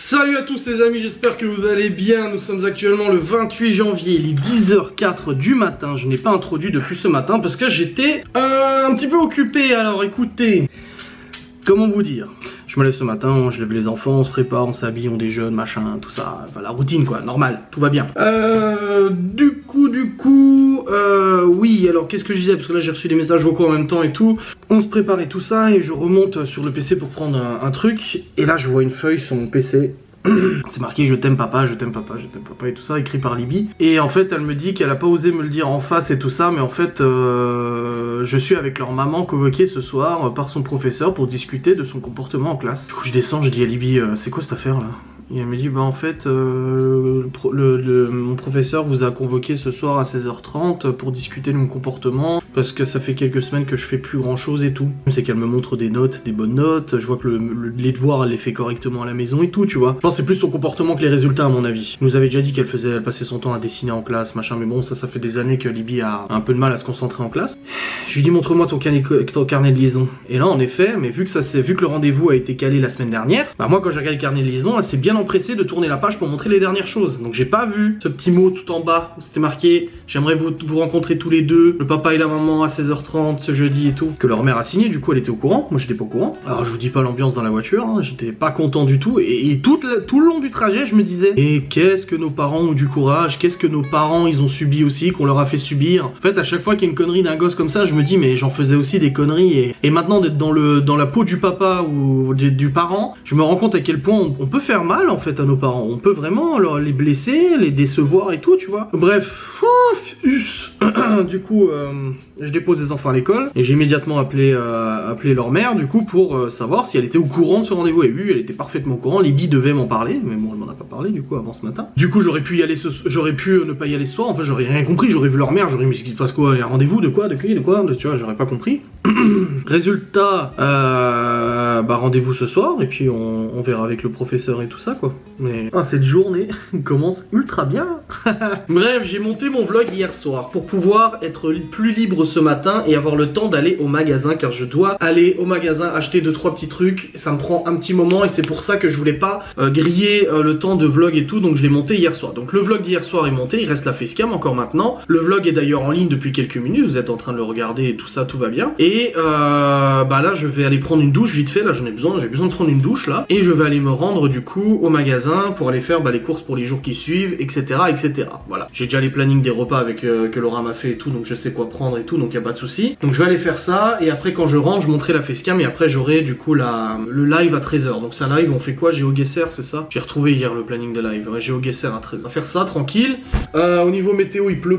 Salut à tous les amis, j'espère que vous allez bien. Nous sommes actuellement le 28 janvier, il est 10h04 du matin. Je n'ai pas introduit depuis ce matin parce que j'étais un petit peu occupé. Alors écoutez, comment vous dire? Je me lève ce matin, je lève les enfants, on se prépare, on s'habille, on déjeune, machin, tout ça. Enfin, la routine quoi, normal, tout va bien. Oui, alors qu'est-ce que je disais? Parce que là j'ai reçu des messages vocaux en même temps et tout. On se prépare et tout ça et je remonte sur le PC pour prendre un truc. Et là je vois une feuille sur mon PC. C'est marqué je t'aime papa, je t'aime papa, je t'aime papa et tout ça, écrit par Libye. Et en fait elle me dit qu'elle a pas osé me le dire en face et tout ça, mais en fait je suis avec leur maman convoquée ce soir par son professeur pour discuter de son comportement en classe. Du coup je descends, je dis à Libye c'est quoi cette affaire là? Et elle me dit bah en fait mon professeur vous a convoqué ce soir à 16h30 pour discuter de mon comportement parce que ça fait quelques semaines que je fais plus grand chose et tout. C'est qu'elle me montre des notes, des bonnes notes, je vois que les devoirs elle les fait correctement à la maison et tout, tu vois. Je pense que c'est plus son comportement que les résultats à mon avis. Elle nous avait déjà dit elle passait son temps à dessiner en classe, machin, mais bon ça fait des années que Libye a un peu de mal à se concentrer en classe. Je lui dis montre-moi ton carnet de liaison. Et là en effet, mais vu que le rendez-vous a été calé la semaine dernière, bah moi quand j'ai regardé le carnet de liaison, elle s'est bien empressé de tourner la page pour montrer les dernières choses. Donc j'ai pas vu ce petit mot tout en bas où c'était marqué j'aimerais vous rencontrer tous les deux, le papa et la maman à 16h30 ce jeudi et tout. Que leur mère a signé, du coup elle était au courant, moi j'étais pas au courant. Alors je vous dis pas l'ambiance dans la voiture, hein, j'étais pas content du tout et tout le long du trajet je me disais et qu'est-ce que nos parents ont du courage, qu'est-ce que nos parents ils ont subi aussi, qu'on leur a fait subir. En fait à chaque fois qu'il y a une connerie d'un gosse comme ça je me dis mais j'en faisais aussi des conneries et maintenant d'être dans la peau du papa ou du parent, je me rends compte à quel point on peut faire mal en fait à nos parents, on peut vraiment les blesser, les décevoir et tout, tu vois. Bref, du coup, je dépose les enfants à l'école et j'ai immédiatement appelé leur mère, du coup, pour savoir si elle était au courant de ce rendez-vous. Et oui, elle était parfaitement au courant. Libye devait m'en parler, mais bon, elle m'en a pas parlé du coup avant ce matin. Du coup, j'aurais pu ne pas y aller ce soir. En fait, j'aurais rien compris. J'aurais vu leur mère, j'aurais dit mais ce qui se passe quoi? Il y a un rendez-vous de quoi? Tu vois, j'aurais pas compris. Résultat, rendez-vous ce soir et puis on verra avec le professeur et tout ça quoi. Mais cette journée commence ultra bien. Bref, j'ai monté mon vlog hier soir pour pouvoir être plus libre ce matin et avoir le temps d'aller au magasin car je dois aller au magasin acheter 2-3 petits trucs. Ça me prend un petit moment et c'est pour ça que je voulais pas griller le temps de vlog et tout, donc je l'ai monté hier soir. Donc le vlog d'hier soir est monté, il reste la facecam encore maintenant. Le vlog est d'ailleurs en ligne depuis quelques minutes, vous êtes en train de le regarder et tout ça, tout va bien. Et là je vais aller prendre une douche vite fait, là j'ai besoin de prendre une douche là. Et je vais aller me rendre du coup au magasin pour aller faire les courses pour les jours qui suivent, etc. etc. Voilà. J'ai déjà les plannings des repas avec que Laura m'a fait et tout, donc je sais quoi prendre et tout, donc y a pas de souci. Donc je vais aller faire ça et après quand je rentre je montrerai la facecam et après j'aurai du coup le live à 13h. Donc ça live on fait quoi? GeoGuessr c'est ça? J'ai retrouvé hier le planning de live, ouais, GeoGuessr à 13h. On va faire ça tranquille. Au niveau météo il pleut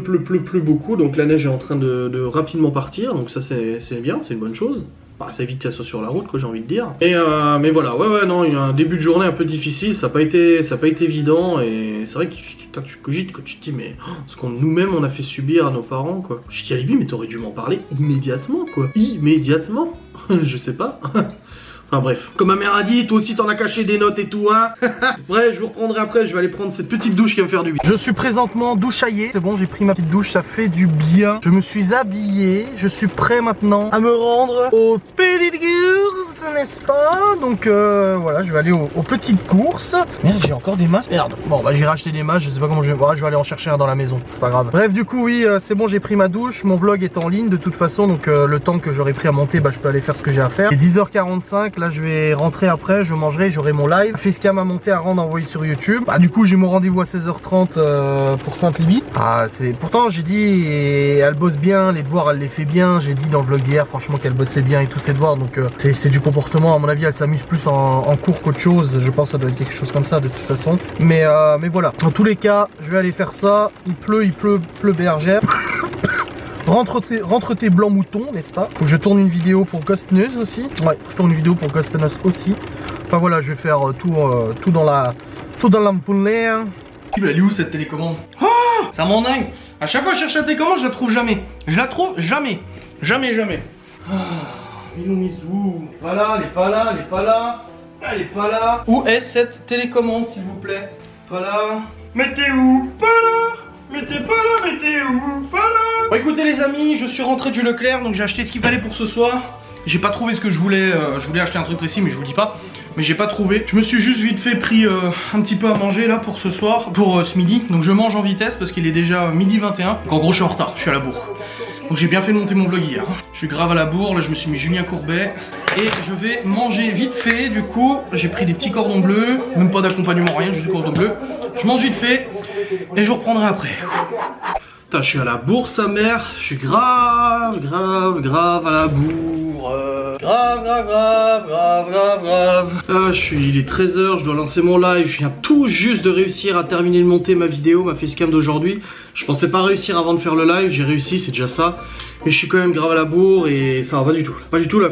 beaucoup, donc la neige est en train de rapidement partir, donc ça c'est bien, c'est une bonne chose. Bah, ça évite qu'elle soit sur la route, quoi, j'ai envie de dire. Et mais voilà, non, il y a un début de journée un peu difficile, ça n'a pas été évident, et c'est vrai que tu cogites, que tu te dis, mais ce qu'on nous-mêmes on a fait subir à nos parents, quoi. Je dis à Libye, mais t'aurais dû m'en parler immédiatement, quoi. Immédiatement. Je sais pas. Enfin bref, comme ma mère a dit, toi aussi t'en as caché des notes et tout, hein. Bref, je vous reprendrai après, je vais aller prendre cette petite douche qui va me faire du bien. Je suis présentement douchaillé, c'est bon, j'ai pris ma petite douche, ça fait du bien. Je me suis habillé, je suis prêt maintenant à me rendre aux petites courses, n'est-ce pas? Donc voilà, je vais aller aux petites courses. Merde, j'ai encore des masques. Merde, bon bah j'irai acheter des masques, je sais pas comment je vais... Voilà, je vais aller en chercher un dans la maison, c'est pas grave. Bref, du coup oui, c'est bon, j'ai pris ma douche, mon vlog est en ligne de toute façon, donc le temps que j'aurai pris à monter, je peux aller faire ce que j'ai à faire. C'est 10h45. Là je vais rentrer après, je mangerai, j'aurai mon live. Facecam à monter, à rendre, envoyer sur YouTube. Du coup j'ai mon rendez-vous à 16h30 pour Sainte-Libye. Pourtant j'ai dit, elle bosse bien, les devoirs elle les fait bien. J'ai dit dans le vlog d'hier franchement qu'elle bossait bien et tous ses devoirs. Donc c'est du comportement, à mon avis elle s'amuse plus en cours qu'autre chose. Je pense que ça doit être quelque chose comme ça de toute façon. Mais voilà, dans tous les cas je vais aller faire ça. Il pleut bergère. Rentre tes blancs moutons, n'est-ce pas? Faut que je tourne une vidéo pour Ghost News aussi. Ouais, faut que je tourne une vidéo pour Ghost News aussi. Enfin voilà, je vais faire tout dans la foulée. Elle est où cette télécommande? Oh, ça m'endingue. À chaque fois que je cherche la télécommande, je la trouve jamais. Je la trouve jamais. Jamais. Milou. Voilà, elle est pas là. Où est cette télécommande, s'il vous plaît? Pas là. Mais t'es où? Pas là. Mais t'es pas là, mais t'es où? Pas là. Bon écoutez les amis, je suis rentré du Leclerc, donc j'ai acheté ce qu'il fallait pour ce soir. J'ai pas trouvé ce que je voulais acheter un truc précis mais je vous le dis pas. mais j'ai pas trouvé. Je me suis juste vite fait pris un petit peu à manger là pour ce soir, pour ce midi. Donc je mange en vitesse parce qu'il est déjà midi 21. Donc en gros je suis en retard, je suis à la bourre. Donc j'ai bien fait de monter mon vlog hier. Je suis grave à la bourre, là je me suis mis Julien Courbet. Et je vais manger vite fait, du coup j'ai pris des petits cordons bleus. Même pas d'accompagnement, rien, juste du cordon bleu. Je mange vite fait et je vous reprendrai après. Putain, je suis à la bourre sa mère, je suis grave à la bourre. Grave. Là, il est 13 h, je dois lancer mon live. Je viens tout juste de réussir à terminer de monter ma vidéo, ma facecam d'aujourd'hui. Je pensais pas réussir avant de faire le live, j'ai réussi, c'est déjà ça. Mais je suis quand même grave à la bourre et ça va pas du tout. Pas du tout là,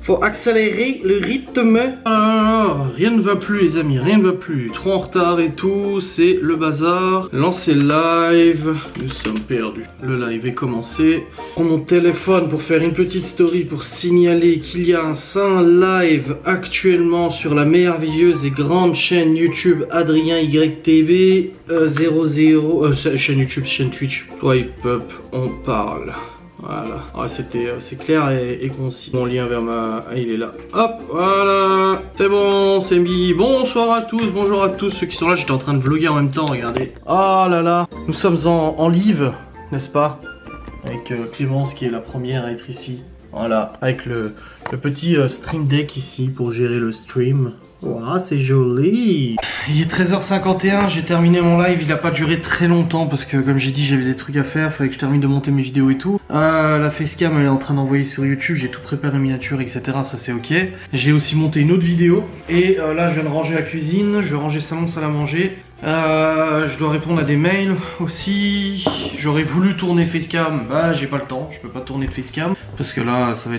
faut accélérer le rythme. Rien ne va plus les amis, rien ne va plus. Trop en retard et tout, c'est le bazar. Lancer le live, nous sommes perdus. Le live est commencé. Je prends mon téléphone pour faire une petite story pour signaler qu'il y a un saint live actuellement sur la merveilleuse et grande chaîne YouTube Adrien YTB 00 chaîne YouTube, chaîne Twitch. Swipe up, on parle. Voilà, c'est clair et concis. Mon lien vers ma... Ah, il est là. Hop, voilà. C'est bon, c'est mis. Bonsoir à tous, bonjour à tous ceux qui sont là. J'étais en train de vlogger en même temps, regardez. Oh là là. Nous sommes en live, n'est-ce pas? Avec Clémence qui est la première à être ici. Voilà, avec le petit stream deck ici pour gérer le stream. Wow, c'est joli. Il est 13h51, j'ai terminé mon live, il a pas duré très longtemps parce que comme j'ai dit j'avais des trucs à faire, fallait que je termine de monter mes vidéos et tout. La facecam elle est en train d'envoyer sur YouTube, j'ai tout préparé miniature etc, ça c'est ok. J'ai aussi monté une autre vidéo et là je viens de ranger la cuisine, je vais ranger salon, salle à manger. Je dois répondre à des mails aussi. J'aurais voulu tourner facecam, bah j'ai pas le temps, je peux pas tourner de facecam parce que là ça va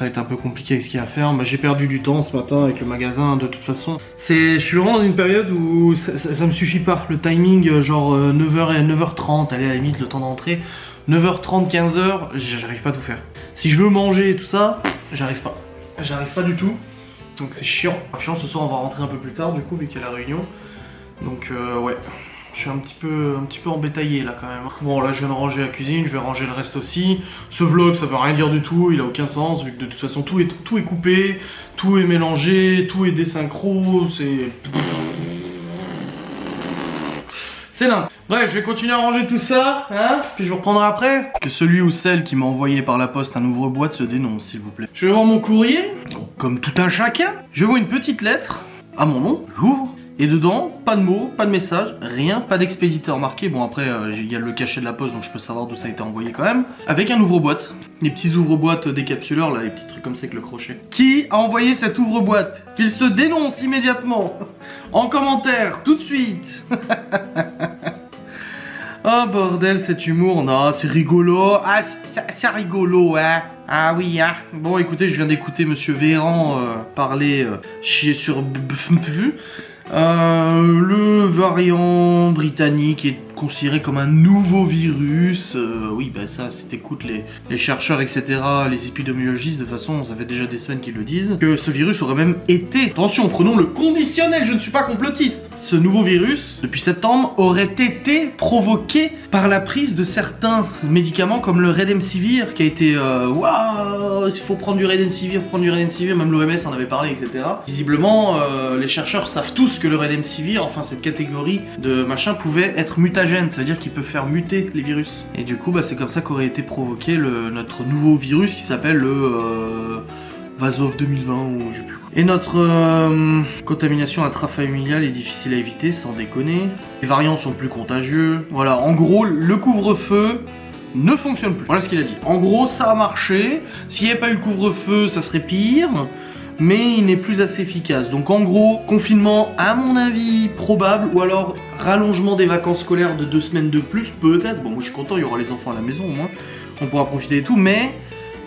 être un peu compliqué avec ce qu'il y a à faire. Bah, j'ai perdu du temps ce matin avec le magasin de toute façon. Je suis vraiment dans une période où ça me suffit pas. Le timing genre 9h et 9h30, allez à la limite le temps d'entrée. 9h30, 15h, j'arrive pas à tout faire. Si je veux manger et tout ça, j'arrive pas. J'arrive pas du tout. Donc c'est chiant. Chiant, ce soir on va rentrer un peu plus tard du coup vu qu'il y a la réunion. Donc ouais, je suis un petit peu embétaillé là quand même. Bon là je viens de ranger la cuisine, je vais ranger le reste aussi. Ce vlog ça veut rien dire du tout, il a aucun sens vu que de toute façon tout est coupé, tout est mélangé, tout est désynchro, c'est nimp. Bref, je vais continuer à ranger tout ça, hein, puis je vous reprendrai après. Que celui ou celle qui m'a envoyé par la poste un ouvre-boîte se dénonce s'il vous plaît. Je vais voir mon courrier, comme tout un chacun. Je vois une petite lettre à mon nom, j'ouvre. Et dedans, pas de mots, pas de message, rien, pas d'expéditeur marqué. Bon après, il y a le cachet de la poste, donc je peux savoir d'où ça a été envoyé quand même. Avec un ouvre-boîte, les petits ouvre-boîtes décapsuleurs, là, les petits trucs comme ça avec le crochet. Qui a envoyé cet ouvre-boîte? Qu'il se dénonce immédiatement, en commentaire, tout de suite. Oh bordel, cet humour, non, c'est rigolo. Ah, c'est rigolo, hein. Ah oui, hein. Bon, écoutez, je viens d'écouter Monsieur Véran parler chier sur... le variant britannique est considéré comme un nouveau virus. Oui, bah ça, si t'écoutes les chercheurs, etc., les épidémiologistes, de toute façon, ça fait déjà des semaines qu'ils le disent, que ce virus aurait même été, attention, prenons le conditionnel, je ne suis pas complotiste, ce nouveau virus, depuis septembre, aurait été provoqué par la prise de certains médicaments comme le Remdesivir, qui a été, waouh, il faut prendre du Remdesivir, même l'OMS en avait parlé, etc. Visiblement, les chercheurs savent tous que le Remdesivir, enfin cette catégorie de machin, pouvait être mutagène, ça veut dire qu'il peut faire muter les virus. Et du coup, bah, c'est comme ça qu'aurait été provoqué notre nouveau virus qui s'appelle le Vasov 2020 ou je sais plus. Et notre contamination intrafamiliale est difficile à éviter, sans déconner. Les variants sont plus contagieux. Voilà, en gros, le couvre-feu ne fonctionne plus. Voilà ce qu'il a dit. En gros, ça a marché. S'il n'y avait pas eu le couvre-feu, ça serait pire. Mais il n'est plus assez efficace. Donc en gros, confinement à mon avis probable, ou alors rallongement des vacances scolaires de 2 semaines de plus, peut-être. Bon, moi je suis content, il y aura les enfants à la maison au moins, on pourra profiter et tout, mais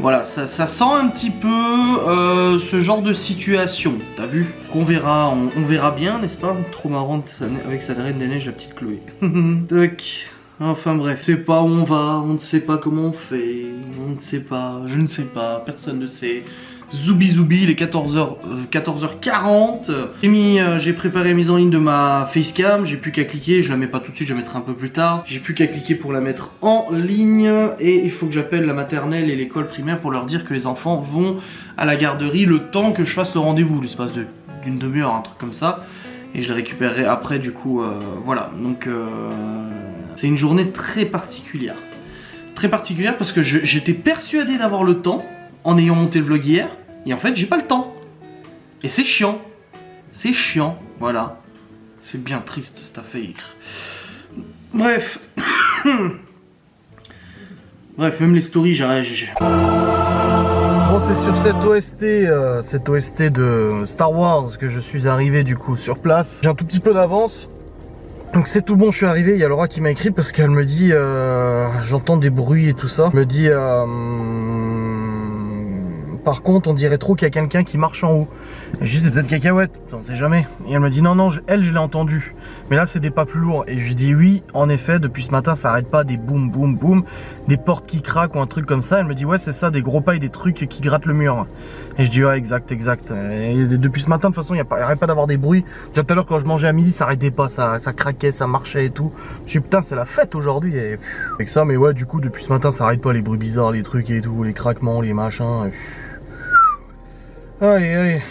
voilà, ça sent un petit peu ce genre de situation, t'as vu? Qu'on verra, on verra bien, n'est-ce pas? Trop marrante avec sa reine des neiges, la petite Chloé. Tac. Enfin bref, on sait pas où on va, on ne sait pas comment on fait, on ne sait pas, je ne sais pas, personne ne sait. Zoubi zoubi, il est 14h40. J'ai préparé la mise en ligne de ma facecam, j'ai plus qu'à cliquer, je la mets pas tout de suite, je la mettrai un peu plus tard. J'ai plus qu'à cliquer pour la mettre en ligne et il faut que j'appelle la maternelle et l'école primaire pour leur dire que les enfants vont à la garderie le temps que je fasse le rendez-vous, l'espace de d'une demi-heure, un truc comme ça. Et je les récupérerai après du coup, voilà. Donc c'est une journée très particulière. Très particulière parce que j'étais persuadé d'avoir le temps en ayant monté le vlog hier. Et en fait j'ai pas le temps. Et c'est chiant. C'est chiant, voilà. C'est bien triste cette affaire. Bref. Bref, même les stories, j'ai... Bon, c'est sur cette OST de Star Wars que je suis arrivé du coup sur place. J'ai un tout petit peu d'avance. Donc c'est tout bon, je suis arrivé, il y a Laura qui m'a écrit parce qu'elle me dit j'entends des bruits et tout ça. Elle me dit par contre on dirait trop qu'il y a quelqu'un qui marche en haut. Et je dis c'est peut-être cacahuète, on sait jamais. Et elle me dit non non, elle je l'ai entendu. Mais là c'est des pas plus lourds. Et je lui dis oui, en effet, depuis ce matin ça arrête pas, des boum boum boum, des portes qui craquent ou un truc comme ça. Elle me dit ouais c'est ça, des gros pas et des trucs qui grattent le mur. Et je dis ouais exact. Et depuis ce matin de toute façon il arrête pas d'avoir des bruits. Déjà tout à l'heure quand je mangeais à midi ça arrêtait pas, ça craquait, ça marchait et tout. Je me suis dit putain c'est la fête aujourd'hui et avec ça. Mais ouais du coup depuis ce matin ça arrête pas, les bruits bizarres, les trucs et tout, les craquements, les machins. Aïe aïe.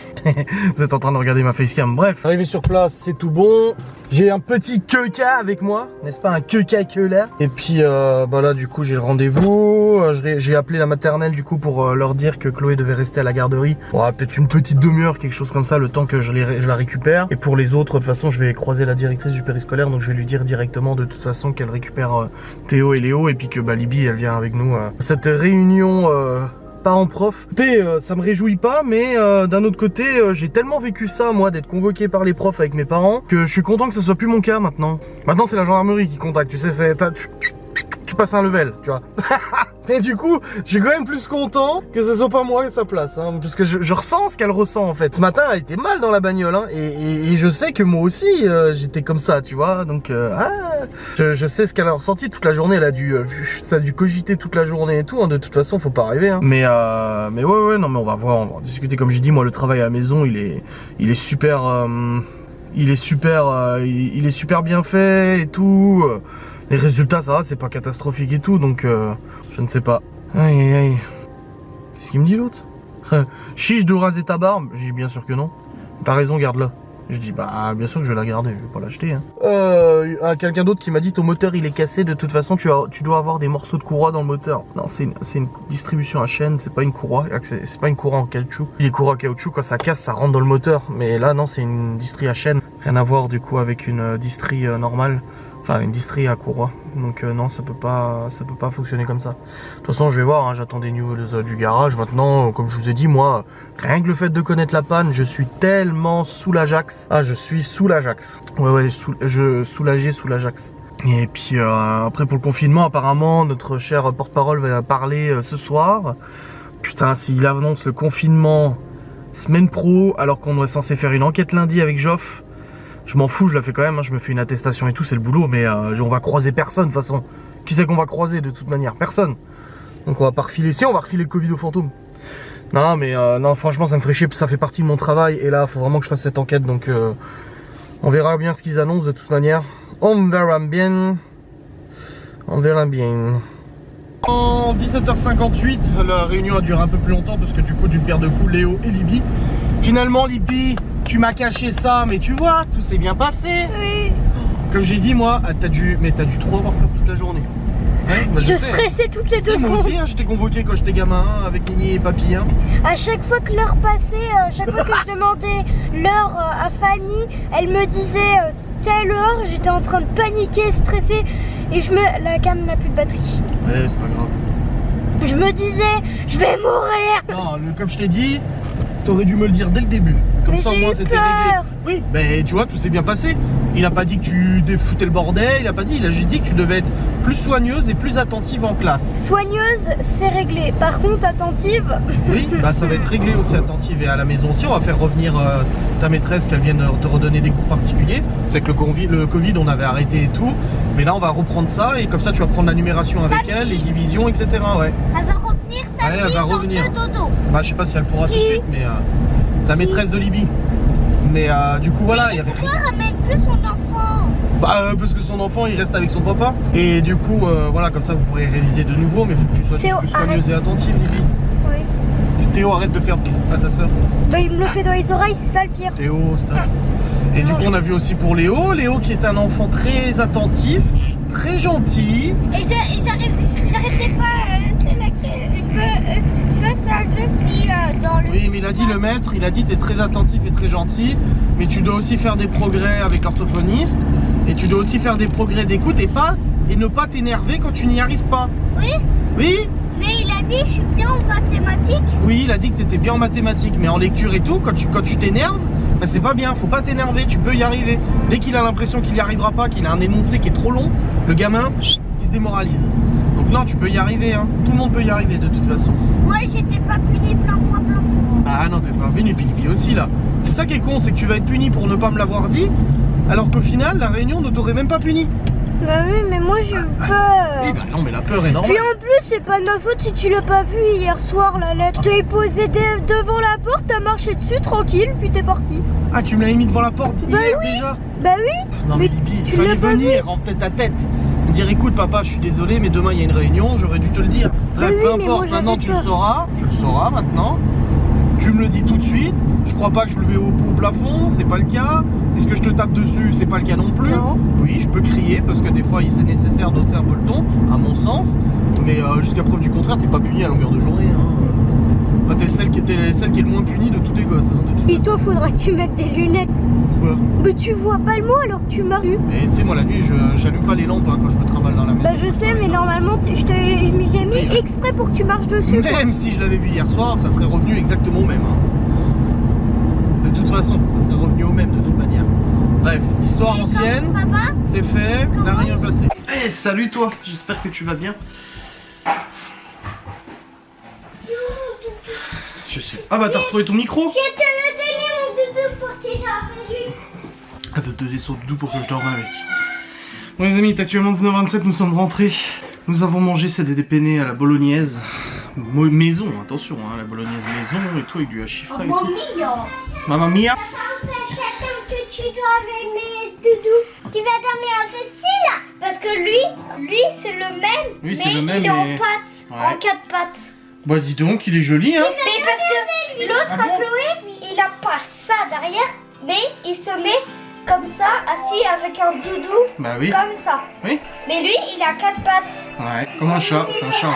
Vous êtes en train de regarder ma facecam. Bref, arrivé sur place, c'est tout bon. J'ai un petit queca avec moi, n'est-ce pas, un queca que là. Et puis bah là du coup j'ai le rendez-vous. J'ai appelé la maternelle du coup pour leur dire que Chloé devait rester à la garderie. Bon, peut-être une petite demi-heure, quelque chose comme ça, le temps que je la récupère. Et pour les autres, de toute façon je vais croiser la directrice du périscolaire, donc je vais lui dire directement de toute façon qu'elle récupère Théo et Léo. Et puis que bah, Libby elle vient avec nous à cette réunion parents-prof. Écoutez, ça me réjouit pas, mais d'un autre côté, j'ai tellement vécu ça, moi, d'être convoqué par les profs avec mes parents, que je suis content que ce soit plus mon cas maintenant. Maintenant, c'est la gendarmerie qui contacte, tu sais, tu passes un level, tu vois. Et du coup, je suis quand même plus content que ce soit pas moi à sa place, hein, parce que je ressens ce qu'elle ressent en fait. Ce matin, elle était mal dans la bagnole, hein, et je sais que moi aussi, j'étais comme ça, tu vois. Donc, je sais ce qu'elle a ressenti toute la journée. Ça a dû cogiter toute la journée et tout. Hein, de toute façon, faut pas arriver. Hein. Mais ouais, non, mais on va voir, on va discuter. Comme j'ai dit, moi, le travail à la maison, il est super, il est super bien fait et tout. Les résultats, ça va, c'est pas catastrophique et tout, donc je ne sais pas. Aïe aïe aïe. Qu'est-ce qu'il me dit l'autre? Chiche de raser ta barbe? J'ai dit bien sûr que non. T'as raison, garde-la. Je dis bah bien sûr que je vais la garder, je vais pas l'acheter. Hein. Quelqu'un d'autre qui m'a dit ton moteur il est cassé, de toute façon tu dois avoir des morceaux de courroie dans le moteur. Non, c'est une distribution à chaîne, c'est pas une courroie, c'est pas une courroie en caoutchouc. Les courroies en caoutchouc quand ça casse ça rentre dans le moteur, mais là non c'est une distrie à chaîne. Rien à voir du coup avec une distrie normale. Enfin une distrie à courroie, donc non ça peut pas fonctionner comme ça. De toute façon je vais voir, hein, j'attends des news du garage. Maintenant comme je vous ai dit, moi rien que le fait de connaître la panne, je suis tellement sous l'Ajax. Ah je suis sous l'Ajax. Ouais soulagé sous l'Ajax. Et puis après pour le confinement apparemment notre cher porte-parole va parler ce soir. Putain s'il annonce le confinement semaine pro alors qu'on est censé faire une enquête lundi avec Joff. Je m'en fous, je la fais quand même, hein, je me fais une attestation et tout, c'est le boulot, mais on va croiser personne de toute façon. Qui c'est qu'on va croiser de toute manière? Personne. Donc on va pas refiler, si on va refiler le Covid au fantôme. Non mais non franchement ça me ferait chier, ça fait partie de mon travail et là il faut vraiment que je fasse cette enquête, donc on verra bien ce qu'ils annoncent de toute manière. On verra bien. On verra bien. En 17h58, la réunion a duré un peu plus longtemps parce que du coup d'une paire de coups, Léo et Libby. Finalement Libby, tu m'as caché ça, mais tu vois, tout s'est bien passé. Oui. Comme j'ai dit moi, t'as dû trop avoir peur toute la journée. Ouais, bah, je stressais toutes les 2 secondes. Moi aussi, hein, je t'ai convoqué quand j'étais gamin avec Nini et Papy. Hein. À chaque fois que l'heure passait, chaque fois que je demandais l'heure à Fanny, elle me disait telle heure, j'étais en train de paniquer, stresser, et la cam n'a plus de batterie. Ouais, c'est pas grave. Je me disais, je vais mourir. Non, comme je t'ai dit, t'aurais dû me le dire dès le début. Comme mais ça, au moins, c'était réglé. Oui, mais tu vois, tout s'est bien passé. Il a pas dit que tu défoutais le bordel, il a pas dit, il a juste dit que tu devais être plus soigneuse et plus attentive en classe. Soigneuse, c'est réglé. Par contre, attentive... Oui, bah ça va être réglé aussi, attentive. Et à la maison aussi, on va faire revenir ta maîtresse, qu'elle vienne te redonner des cours particuliers. C'est que le Covid, on avait arrêté et tout. Mais là, on va reprendre ça et comme ça, tu vas prendre la numération avec elle, les divisions, etc. Ouais. Elle va revenir, ça ouais, elle va revenir. Dodo. Bah, je sais pas si elle pourra tout de suite, mais la maîtresse de Libby. Mais du coup voilà, il y avait... Pourquoi elle ramène plus son enfant? Bah parce que son enfant il reste avec son papa. Et du coup voilà, comme ça vous pourrez réviser de nouveau. Mais il faut que tu sois juste plus soigneuse et attentive, Libby. Oui. Théo, arrête de faire à ta soeur. Bah il me le fait dans les oreilles, c'est ça le pire. Théo, stop. Et du coup on a vu aussi pour Léo. Léo qui est un enfant très attentif, très gentil. Et j'arrêtais pas, c'est là que je veux ça, je suis dans le... Oui mais il a dit le maître, il a dit t'es très attentif et très gentil. Mais tu dois aussi faire des progrès avec l'orthophoniste. Et tu dois aussi faire des progrès d'écoute et ne pas t'énerver quand tu n'y arrives pas. Oui. Oui. Mais il a dit je suis bien en mathématiques. Oui, il a dit que t'étais bien en mathématiques, mais en lecture et tout, quand tu t'énerves, bah c'est pas bien, faut pas t'énerver, tu peux y arriver. Dès qu'il a l'impression qu'il y arrivera pas, qu'il a un énoncé qui est trop long, le gamin, il se démoralise. Donc là, tu peux y arriver, hein. Tout le monde peut y arriver de toute façon. Ouais, j'étais pas puni plein fois. Ah non, t'es pas puni, puis aussi là. C'est ça qui est con, c'est que tu vas être puni pour ne pas me l'avoir dit, alors qu'au final, la réunion ne t'aurait même pas puni. Bah oui, mais moi j'ai eu peur. Oui, bah non, mais la peur est normale. Puis en plus, c'est pas de ma faute si tu l'as pas vu hier soir la lettre. Je t'ai posé devant la porte, t'as marché dessus tranquille, puis t'es parti. Ah, tu me l'as mis devant la porte hier déjà? Bah oui. Non mais Libye, il tu fallait l'as pas venir en tête à tête. Me dire écoute papa, je suis désolé, mais demain il y a une réunion, j'aurais dû te le dire. Bref, oui, peu mais importe, moi, maintenant tu le sauras maintenant. Tu me le dis tout de suite. Je crois pas que je le vais au plafond, c'est pas le cas. Est-ce que je te tape dessus? C'est pas le cas non plus. Non. Oui, je peux crier parce que des fois c'est nécessaire d'hausser un peu le ton, à mon sens. Mais jusqu'à preuve du contraire, t'es pas puni à longueur de journée. Hein. Enfin, t'es celle qui est le moins punie de tous les gosses. Hein, Puis toi, faudrait que tu mettes des lunettes. Pourquoi? Mais tu vois pas le mot alors que tu marches. Et tu sais, moi la nuit, j'allume pas les lampes hein, quand je me travaille dans la maison. Bah je sais, mais normalement, j'ai mis exprès pour que tu marches dessus. Même si je l'avais vu hier soir, ça serait revenu exactement au même. Hein. De toute façon, ça serait revenu au même de toute manière. Bref, histoire ancienne, c'est fait, la réunion est passée. Eh, salut toi, j'espère que tu vas bien. Je sais. Ah bah t'as retrouvé ton micro? Je te le donner mon doudou pour que tu dormes. Elle veut te donner son doudou pour que je dorme avec. Bon les amis, il est actuellement 19h27, nous sommes rentrés. Nous avons mangé des penne à la bolognaise. Maison, attention, hein, la bolognaise maison et tout, avec du hachis frais et tout. Mamma mia. J'attends que tu dormes avec mes doudous. Tu vas dormir avec celui là. Parce que lui c'est le même. Oui, mais le même, il est en pattes, ouais. en 4 pattes. Bah dis donc, il est joli hein. Mais parce que l'autre à Chloé, il a pas ça derrière, mais il se met comme ça, assis avec un doudou. Bah oui. Comme ça. Oui. Mais lui, il a 4 pattes. Ouais, comme un chat, c'est un chat.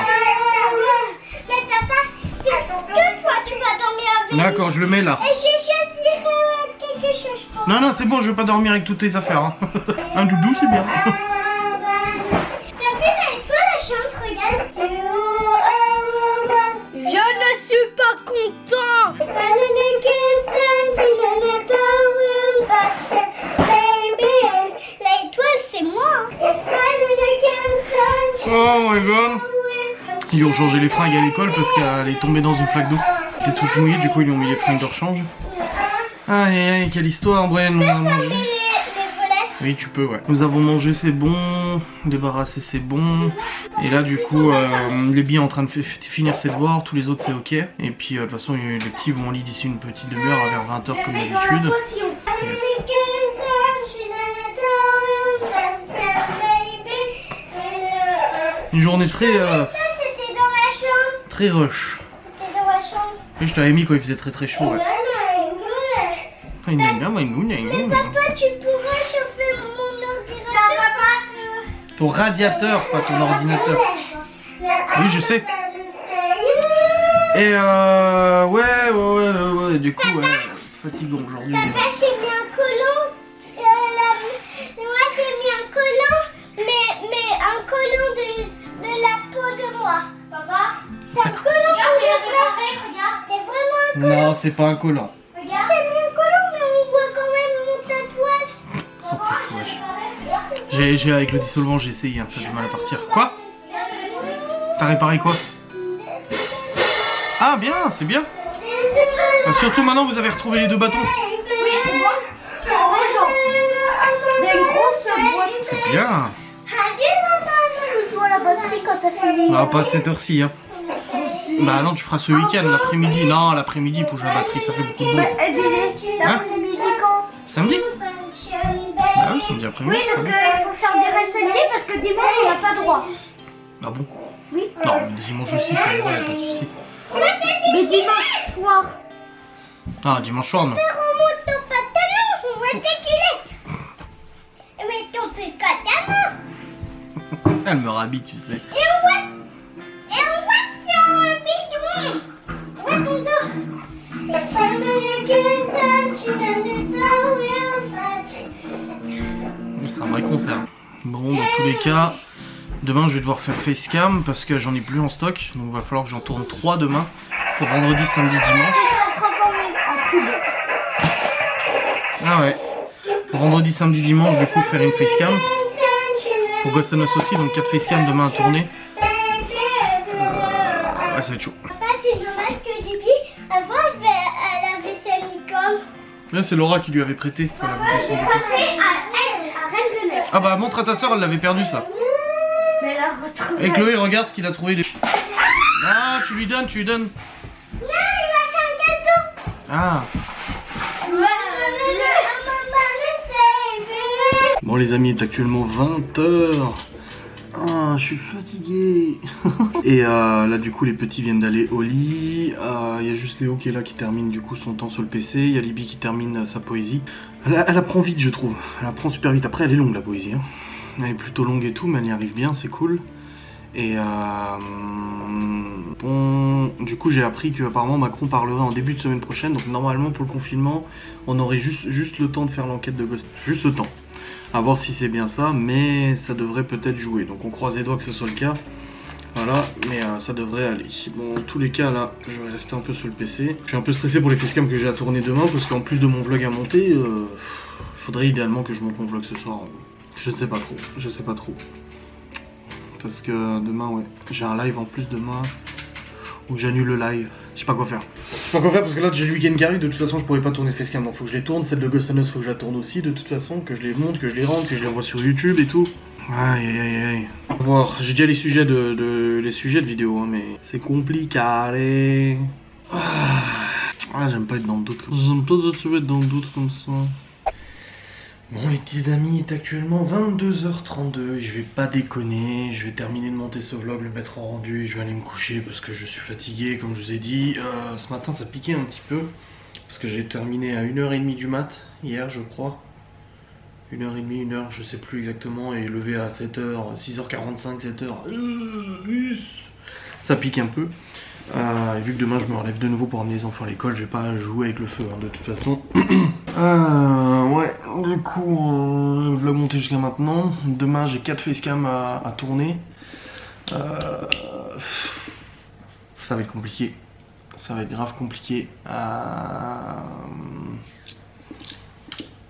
Mais papa, que toi tu vas dormir avec lui. D'accord, je le mets là. Et j'ai choisi quelque chose pour Non, non, c'est bon, je vais pas dormir avec toutes tes affaires. Hein. Un doudou, c'est bien. T'as vu la chante, regarde. Je ne suis pas content. L'étoile, c'est moi. Oh my god. Ils lui ont changé les fringues à l'école parce qu'elle est tombée dans une flaque d'eau. Elle était toute mouillée, du coup ils lui ont mis les fringues de rechange. Aïe aïe, quelle histoire, Brian, on a mangé. Oui, tu peux, ouais. Nous avons mangé, c'est bon. Débarrassé, c'est bon. Et là, du coup, les billes est en train de finir ses devoirs. Tous les autres, c'est ok. Et puis, de toute façon, les petits vont au lit d'ici une petite demi-heure, vers 20h comme d'habitude. Yes. Une journée très très rush. Et je t'avais mis quand il faisait très chaud. Ouais. Mais papa, tu pourrais chauffer mon ordinateur. Ça va pas. Ton radiateur, pas ton ordinateur. Oui, je sais. Et ouais, du coup, fatigant aujourd'hui. Papa, j'ai mis un collant. Moi, j'ai mis un collant, mais un collant de la peau de moi. Papa, c'est un collant pour regarde. C'est vraiment un collant. Non, c'est pas un collant. Regarde. J'ai mis un collant, mais on voit quand même mon tatouage. Son tatouage. J'ai avec le dissolvant, j'ai essayé, hein, ça a du mal à partir. Quoi? T'as réparé quoi? Ah bien, c'est bien. Enfin, surtout maintenant vous avez retrouvé les deux bâtons. Oui, c'est moi. Il y a une grosse boîte. C'est bien. Je joue à la batterie quand t'as fini. Ah, pas à cette heure-ci, hein. Bah non, tu feras ce week-end, l'après-midi. Non, l'après-midi pour jouer à la batterie, ça fait beaucoup de bruit. L'après-midi quand? Samedi? Bah oui, samedi après-midi. Oui, parce qu'il faut faire des récités parce que dimanche on n'a pas droit. Ah bon? Oui. Non, mais dimanche aussi, ça ira, y'a pas de soucis. Mais dimanche soir. Ah, dimanche soir, non. Remonte ton pantalon, on voit tes culottes. Mais ton pantalon. Elle me rhabille, tu sais. Et on voit que tu as un bidon. On voit ton dos. La femme de la tu donnes de toi, oui, C'est un vrai concert. Bon, dans tous les cas, demain je vais devoir faire facecam parce que j'en ai plus en stock. Donc il va falloir que j'en tourne 3 demain. Pour vendredi, samedi, dimanche. Ah ouais. Pour vendredi, samedi, dimanche, du coup faire une facecam. Pour Ghost and Us aussi, donc 4 facecam demain à tourner. Ouais, ça va être chaud. Papa, c'est dommage que Debbie, avant, elle avait sa Nikon. Là, c'est Laura qui lui avait prêté. J'ai passé à Reine de Neige. Ah bah montre à ta soeur, elle l'avait perdu ça. Mais elle a retrouvé. Et Chloé, regarde ce qu'il a trouvé. Ah, tu lui donnes, tu lui donnes. Non, il m'a fait un cadeau. Ah. Ouais, Bon les amis, il est actuellement 20h. Ah, je suis fatigué. Et là du coup les petits viennent d'aller au lit. Il y a juste Léo qui est là qui termine du coup son temps sur le PC. Il y a Libby qui termine sa poésie. Elle apprend vite je trouve. Elle apprend super vite. Après elle est longue la poésie. Hein. Elle est plutôt longue et tout mais elle y arrive bien, c'est cool. Et bon, du coup j'ai appris que apparemment Macron parlerait en début de semaine prochaine. Donc normalement pour le confinement on aurait juste le temps de faire l'enquête de Ghost. Juste le temps. À voir si c'est bien ça, mais ça devrait peut-être jouer. Donc on croise les doigts que ce soit le cas. Voilà, mais ça devrait aller. Bon, en tous les cas, là, je vais rester un peu sur le PC. Je suis un peu stressé pour les facecams que j'ai à tourner demain, parce qu'en plus de mon vlog à monter, il faudrait idéalement que je monte mon vlog ce soir. Je sais pas trop, je sais pas trop. Parce que demain, ouais, j'ai un live en plus demain, où j'annule le live. Je sais pas quoi faire. Je sais pas quoi faire parce que là j'ai le week-end qui arrive, de toute façon je pourrais pas tourner facecam, donc faut que je les tourne. Celle de Ghost and Us, faut que je la tourne aussi de toute façon, que je les monte, que je les rentre, que je les envoie sur YouTube et tout. Aïe aïe aïe aïe. On va voir, j'ai déjà les sujets de vidéo, hein, mais c'est compliqué. Ah, j'aime pas être dans le doute comme ça. J'aime pas être dans le doute comme ça. Bon les petits amis, il est actuellement 22h32 et je vais pas déconner, je vais terminer de monter ce vlog, le mettre en rendu et je vais aller me coucher parce que je suis fatigué comme je vous ai dit. Ce matin ça piquait un petit peu parce que j'ai terminé à 1h30 du mat hier je crois. 1h30, 1h, je sais plus exactement, et levé à 7h, 6h45, 7h. Ça pique un peu. Et vu que demain je me relève de nouveau pour emmener les enfants à l'école, je vais pas jouer avec le feu hein, de toute façon. Ouais, du coup, le vlog monté jusqu'à maintenant. Demain j'ai 4 facecam à tourner. Ça va être compliqué. Ça va être grave compliqué. Je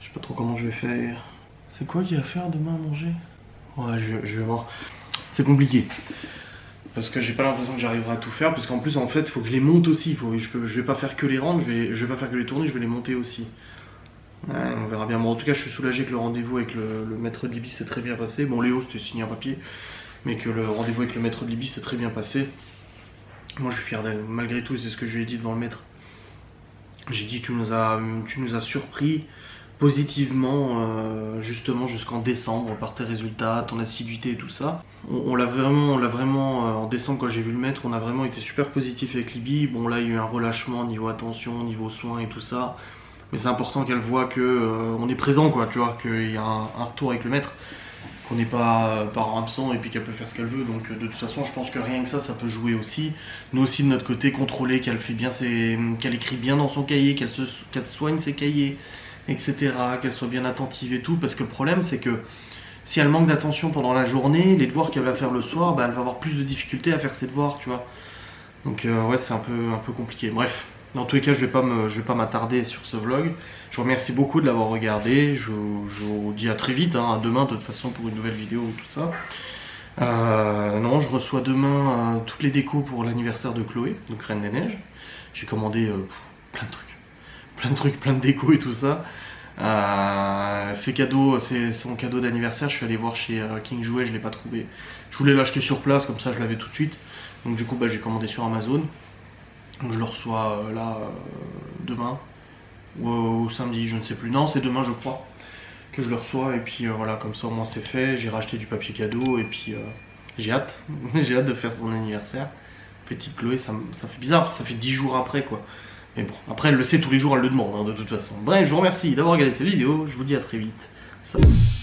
sais pas trop comment je vais faire. C'est quoi qu'il y a à faire demain à manger? Ouais, je vais voir. C'est compliqué. Parce que j'ai pas l'impression que j'arriverai à tout faire, parce qu'en plus en fait il faut que je les monte aussi, je vais pas faire que les rendre, je vais pas faire que les tourner, je vais les monter aussi. Ouais, on verra bien. Bon en tout cas je suis soulagé que le rendez-vous avec le maître de Libye s'est très bien passé. Bon Léo c'était signé un papier, mais que le rendez-vous avec le maître de Libye s'est très bien passé. Moi je suis fier d'elle, malgré tout, c'est ce que je lui ai dit devant le maître. J'ai dit tu nous as surpris positivement justement jusqu'en décembre par tes résultats, ton assiduité et tout ça. On l'a vraiment en décembre quand j'ai vu le maître, on a vraiment été super positif avec Libby. Bon là il y a eu un relâchement niveau attention, niveau soins et tout ça. Mais c'est important qu'elle voit que on est présent quoi, tu vois, qu'il y a un retour avec le maître, qu'on n'est pas parent absent et puis qu'elle peut faire ce qu'elle veut. Donc de toute façon je pense que rien que ça peut jouer aussi. Nous aussi de notre côté, contrôler qu'elle fait bien qu'elle écrit bien dans son cahier, qu'elle soigne ses cahiers, etc., qu'elle soit bien attentive et tout, parce que le problème c'est que si elle manque d'attention pendant la journée, les devoirs qu'elle va faire le soir, bah, elle va avoir plus de difficultés à faire ses devoirs, tu vois. Donc ouais c'est un peu compliqué. Bref, dans tous les cas je vais pas m'attarder sur ce vlog. Je vous remercie beaucoup de l'avoir regardé, je vous dis à très vite, hein, à demain de toute façon pour une nouvelle vidéo ou tout ça. Non, je reçois demain toutes les décos pour l'anniversaire de Chloé, donc Reine des Neiges. J'ai commandé plein de trucs, plein de déco et tout ça. C'est son cadeau d'anniversaire. Je suis allé voir chez King Jouet, je l'ai pas trouvé. Je voulais l'acheter sur place, comme ça je l'avais tout de suite. Donc du coup bah, j'ai commandé sur Amazon. Donc je le reçois là demain ou samedi, je ne sais plus. Non, c'est demain je crois que je le reçois. Et puis voilà, comme ça au moins c'est fait. J'ai racheté du papier cadeau et puis j'ai hâte. J'ai hâte de faire son anniversaire. Petite Chloé, ça fait bizarre parce que ça fait 10 jours après quoi. Mais bon, après elle le sait tous les jours, elle le demande hein, de toute façon. Bref, je vous remercie d'avoir regardé cette vidéo, je vous dis à très vite. Salut.